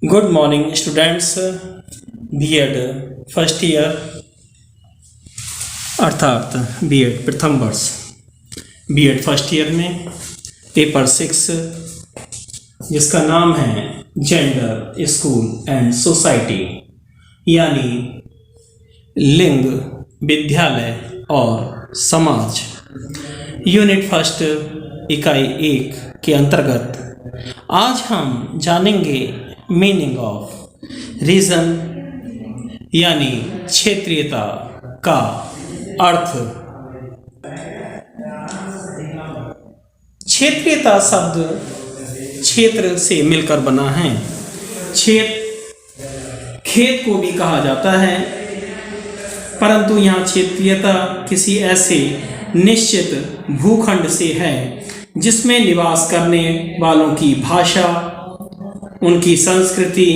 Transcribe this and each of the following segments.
Good morning students. BEd first year अर्थात BEd प्रथम वर्ष बीएड फर्स्ट ईयर में पेपर 6 जिसका नाम है जेंडर स्कूल एंड सोसाइटी यानी लिंग, विद्यालय और समाज, यूनिट फर्स्ट इकाई 1 के अंतर्गत आज हम जानेंगे मीनिंग ऑफ रीजन यानी क्षेत्रीयता का अर्थ। क्षेत्रीयता शब्द क्षेत्र से मिलकर बना है। क्षेत्र खेत को भी कहा जाता है, परंतु यहाँ क्षेत्रीयता किसी ऐसे निश्चित भूखंड से है जिसमें निवास करने वालों की भाषा, उनकी संस्कृति,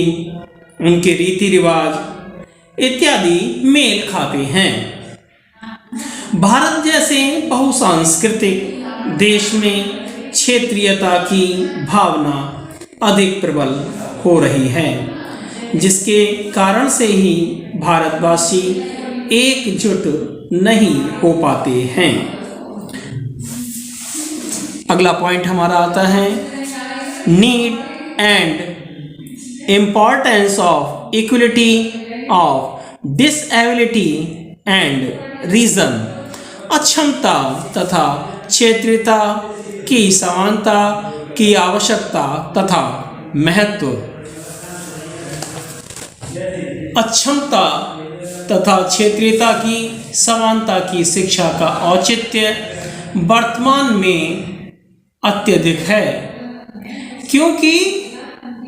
उनके रीति रिवाज इत्यादि मेल खाते हैं। भारत जैसे बहुसांस्कृतिक देश में क्षेत्रीयता की भावना अधिक प्रबल हो रही है, जिसके कारण से ही भारतवासी एकजुट नहीं हो पाते हैं। अगला पॉइंट हमारा आता है need and importance of equality of disability and region. अक्षमता तथा क्षेत्रीयता की समानता की आवश्यकता तथा महत्व। अक्षमता तथा क्षेत्रीयता की समानता की शिक्षा का औचित्य वर्तमान में अत्यधिक है, क्योंकि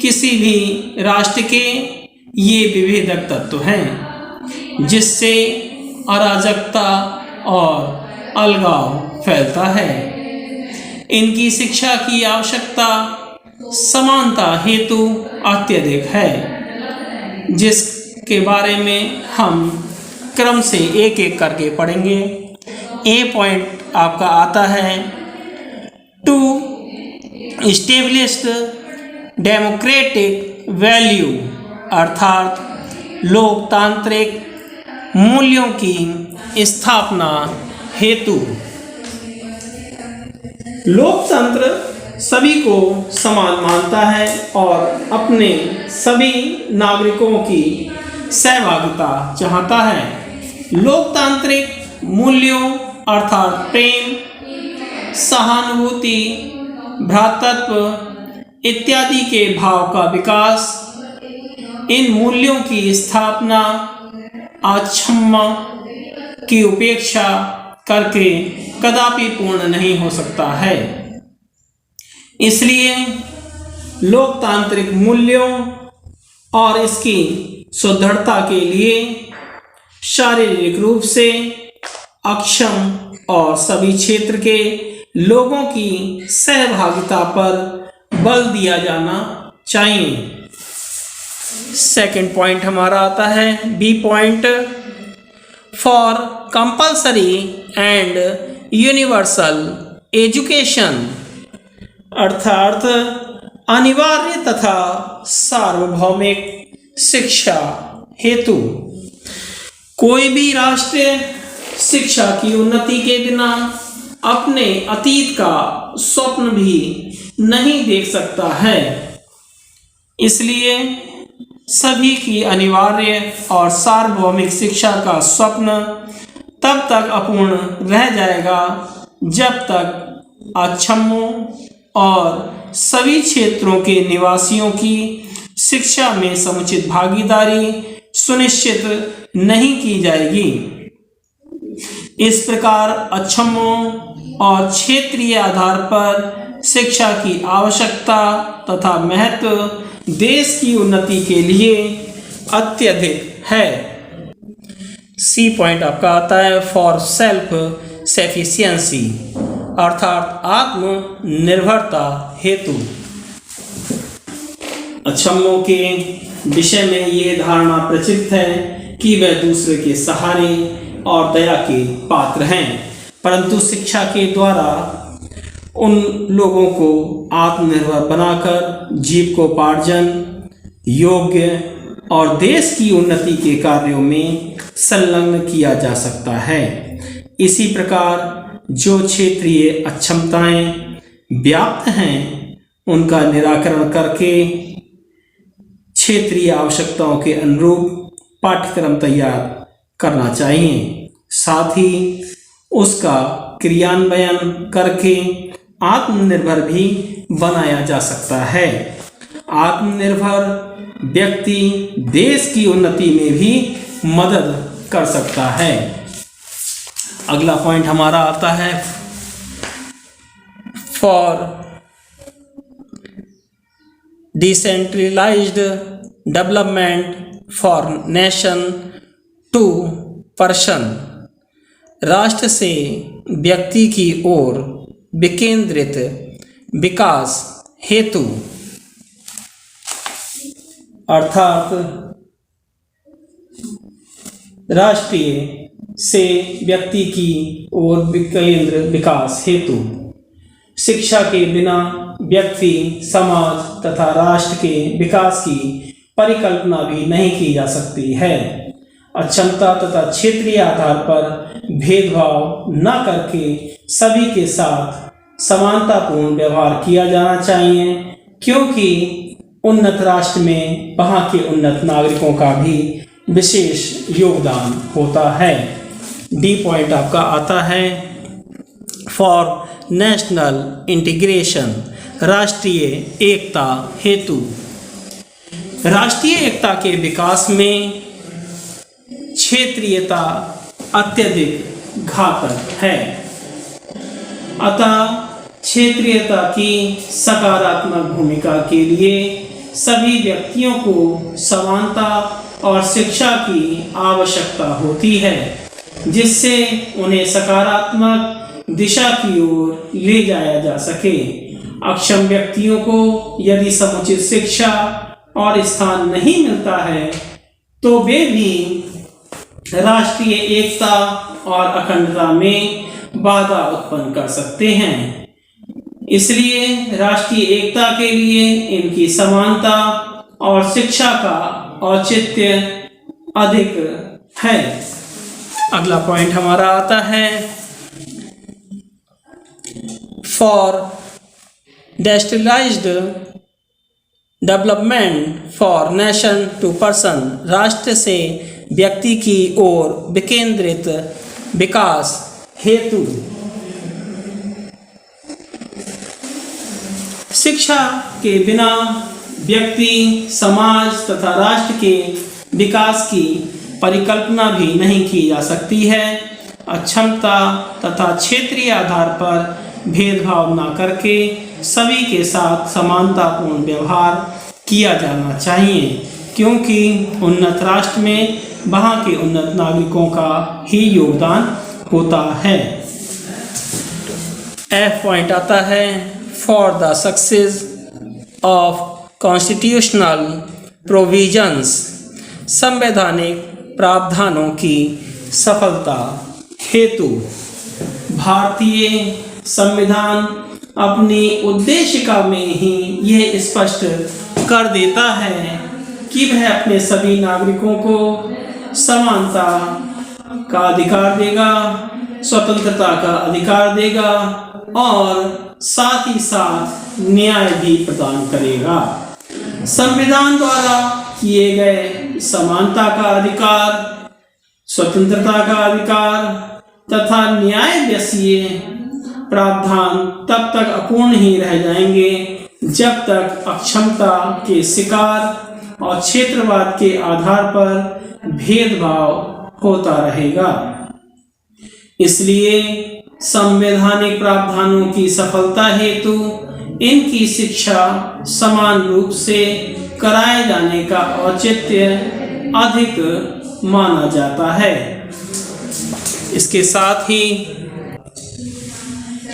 किसी भी राष्ट्र के ये विभेदक तत्व हैं जिससे अराजकता और अलगाव फैलता है। इनकी शिक्षा की आवश्यकता समानता हेतु अत्यधिक है, जिसके बारे में हम क्रम से एक एक करके पढ़ेंगे। ए पॉइंट आपका आता है टू एस्टेब्लिश्ड डेमोक्रेटिक वैल्यू अर्थात लोकतांत्रिक मूल्यों की स्थापना हेतु। लोकतंत्र सभी को समान मानता है और अपने सभी नागरिकों की सहभागिता चाहता है। लोकतांत्रिक मूल्यों अर्थात प्रेम, सहानुभूति, भ्रातृत्व इत्यादि के भाव का विकास, इन मूल्यों की स्थापना अक्षम्य की उपेक्षा करके कदापि पूर्ण नहीं हो सकता है। इसलिए लोकतांत्रिक मूल्यों और इसकी सुदृढ़ता के लिए शारीरिक रूप से अक्षम और सभी क्षेत्र के लोगों की सहभागिता पर बल दिया जाना चाहिए। सेकंड पॉइंट हमारा आता है B point for compulsory and universal education अर्थात अनिवार्य तथा सार्वभौमिक शिक्षा हेतु। कोई भी राष्ट्र शिक्षा की उन्नति के बिना अपने अतीत का स्वप्न भी नहीं देख सकता है। इसलिए सभी की अनिवार्य और सार्वभौमिक शिक्षा का स्वप्न तब तक अपूर्ण रह जाएगा जब तक अक्षमों और सभी क्षेत्रों के निवासियों की शिक्षा में समुचित भागीदारी सुनिश्चित नहीं की जाएगी। इस प्रकार अक्षमों और क्षेत्रीय आधार पर शिक्षा की आवश्यकता तथा महत्व देश की उन्नति के लिए अत्यधिक है। सी पॉइंट आपका आता है फॉर सेल्फ सफिशिएंसी अर्थात आत्मनिर्भरता हेतु। अक्षमों के विषय में ये धारणा प्रचलित है कि वह दूसरे के सहारे और दया के पात्र हैं, परंतु शिक्षा के द्वारा उन लोगों को आत्मनिर्भर बनाकर जीविकोपार्जन योग्य और देश की उन्नति के कार्यों में संलग्न किया जा सकता है। इसी प्रकार जो क्षेत्रीय अक्षमताएं व्याप्त हैं उनका निराकरण करके क्षेत्रीय आवश्यकताओं के अनुरूप पाठ्यक्रम तैयार करना चाहिए। साथ ही उसका क्रियान्वयन करके आत्मनिर्भर भी बनाया जा सकता है। आत्मनिर्भर व्यक्ति देश की उन्नति में भी मदद कर सकता है। अगला पॉइंट हमारा आता है for decentralised development for nation to person. राष्ट्र से व्यक्ति की ओर विकेंद्रित विकास हेतु, अर्थात राष्ट्रीय से व्यक्ति की ओर विकेंद्रित विकास हेतु शिक्षा के बिना व्यक्ति, समाज तथा राष्ट्र के विकास की परिकल्पना भी नहीं की जा सकती है। अक्षमता तथा क्षेत्रीय आधार पर भेदभाव न करके सभी के साथ समानतापूर्ण व्यवहार किया जाना चाहिए, क्योंकि उन्नत राष्ट्र में वहाँ के उन्नत नागरिकों का भी विशेष योगदान होता है। डी पॉइंट आपका आता है फॉर नेशनल इंटीग्रेशन, राष्ट्रीय एकता हेतु। राष्ट्रीय एकता के विकास में क्षेत्रीयता अत्यधिक घातक है, अतः क्षेत्रीयता की सकारात्मक भूमिका के लिए सभी व्यक्तियों को समानता और शिक्षा की आवश्यकता होती है, जिससे उन्हें सकारात्मक दिशा की ओर ले जाया जा सके। अक्षम व्यक्तियों को यदि समुचित शिक्षा और स्थान नहीं मिलता है तो वे भी राष्ट्रीय एकता और अखंडता में बाधा उत्पन्न कर सकते हैं। इसलिए राष्ट्रीय एकता के लिए इनकी समानता और शिक्षा का औचित्य अधिक है। अगला पॉइंट हमारा आता है for decentralised development for nation to person. राष्ट्र से व्यक्ति की ओर विकेंद्रित विकास हेतु शिक्षा के बिना व्यक्ति, समाज तथा राष्ट्र के विकास की परिकल्पना भी नहीं की जा सकती है। अक्षमता तथा क्षेत्रीय आधार पर भेदभाव न करके सभी के साथ समानतापूर्ण व्यवहार किया जाना चाहिए, क्योंकि उन्नत राष्ट्र में वहाँ के उन्नत नागरिकों का ही योगदान होता है। एफ पॉइंट आता है for the success of constitutional provisions. संवैधानिक प्रावधानों की सफलता हेतु भारतीय संविधान अपनी उद्देशिका में ही यह स्पष्ट कर देता है कि वह अपने सभी नागरिकों को समानता का अधिकार देगा, स्वतंत्रता का अधिकार देगा और साथ ही साथ न्याय भी प्रदान करेगा। संविधान द्वारा किए गए समानता का अधिकार, स्वतंत्रता का अधिकार तथा न्याय जैसे प्रावधान तब तक अपूर्ण ही रह जाएंगे जब तक अक्षमता के शिकार और क्षेत्रवाद के आधार पर भेदभाव होता रहेगा। इसलिए संवैधानिक प्रावधानों की सफलता हेतु इनकी शिक्षा समान रूप से कराए जाने का औचित्य अधिक माना जाता है। इसके साथ ही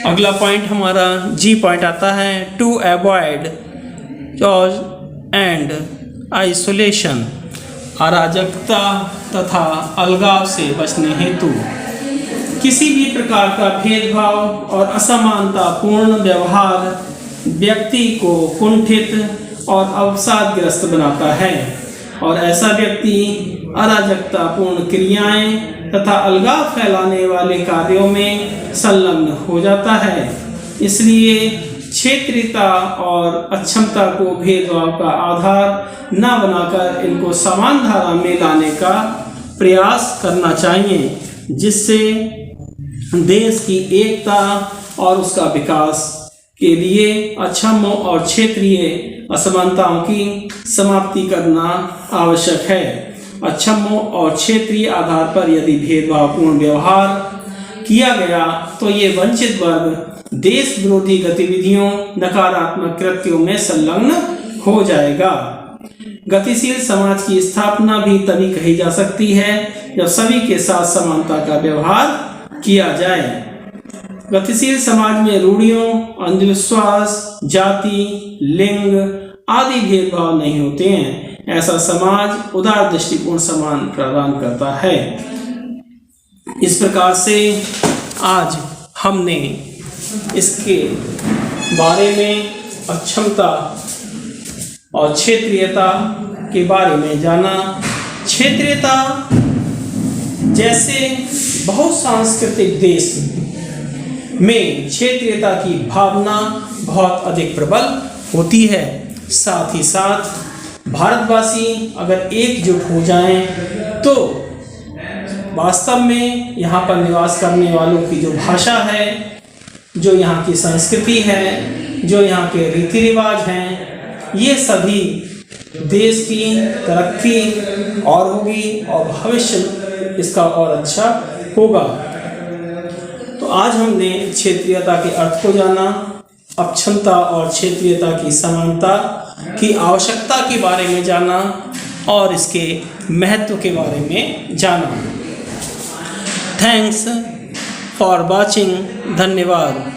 अगला पॉइंट हमारा जी पॉइंट आता है टू अवॉइड चॉज एंड आइसोलेशन। अराजकता तथा अलगाव से बचने हेतु किसी भी प्रकार का भेदभाव और असमानतापूर्ण व्यवहार व्यक्ति को कुंठित और अवसादग्रस्त बनाता है, और ऐसा व्यक्ति अराजकतापूर्ण क्रियाएं तथा अलगाव फैलाने वाले कार्यों में संलग्न हो जाता है। इसलिए क्षेत्रीयता और अक्षमता को भेदभाव का आधार न बनाकर इनको समान धारा में लाने का प्रयास करना चाहिए, जिससे देश की एकता और उसका विकास के लिए अक्षम और क्षेत्रीय असमानताओं की समाप्ति करना आवश्यक है। अक्षम और क्षेत्रीय आधार पर यदि भेदभावपूर्ण व्यवहार किया गया तो ये वंचित वर्ग देश विरोधी गतिविधियों, नकारात्मक कृत्यों में संलग्न हो जाएगा। गतिशील समाज की स्थापना भी तभी कही जा सकती है जब सभी के साथ समानता का व्यवहार किया जाए। गतिशील समाज में रूढ़ियों, अंधविश्वास, जाति, लिंग आदि भेदभाव नहीं होते हैं। ऐसा समाज उदार दृष्टिकोण समान प्रदान करता है। इस प्रकार से आज हमने इसके बारे में, अक्षमता और क्षेत्रीयता के बारे में जाना। क्षेत्रीयता जैसे बहुसांस्कृतिक देश में क्षेत्रीयता की भावना बहुत अधिक प्रबल होती है। साथ ही साथ भारतवासी अगर एकजुट हो जाएं तो वास्तव में यहाँ पर निवास करने वालों की जो भाषा है, जो यहाँ की संस्कृति है, जो यहाँ के रीति रिवाज हैं, ये सभी देश की तरक्की और होगी और भविष्य इसका और अच्छा होगा। तो आज हमने क्षेत्रीयता के अर्थ को जाना, अक्षमता और क्षेत्रीयता की समानता की आवश्यकता के बारे में जाना और इसके महत्व के बारे में जाना। Thanks for watching. धन्यवाद।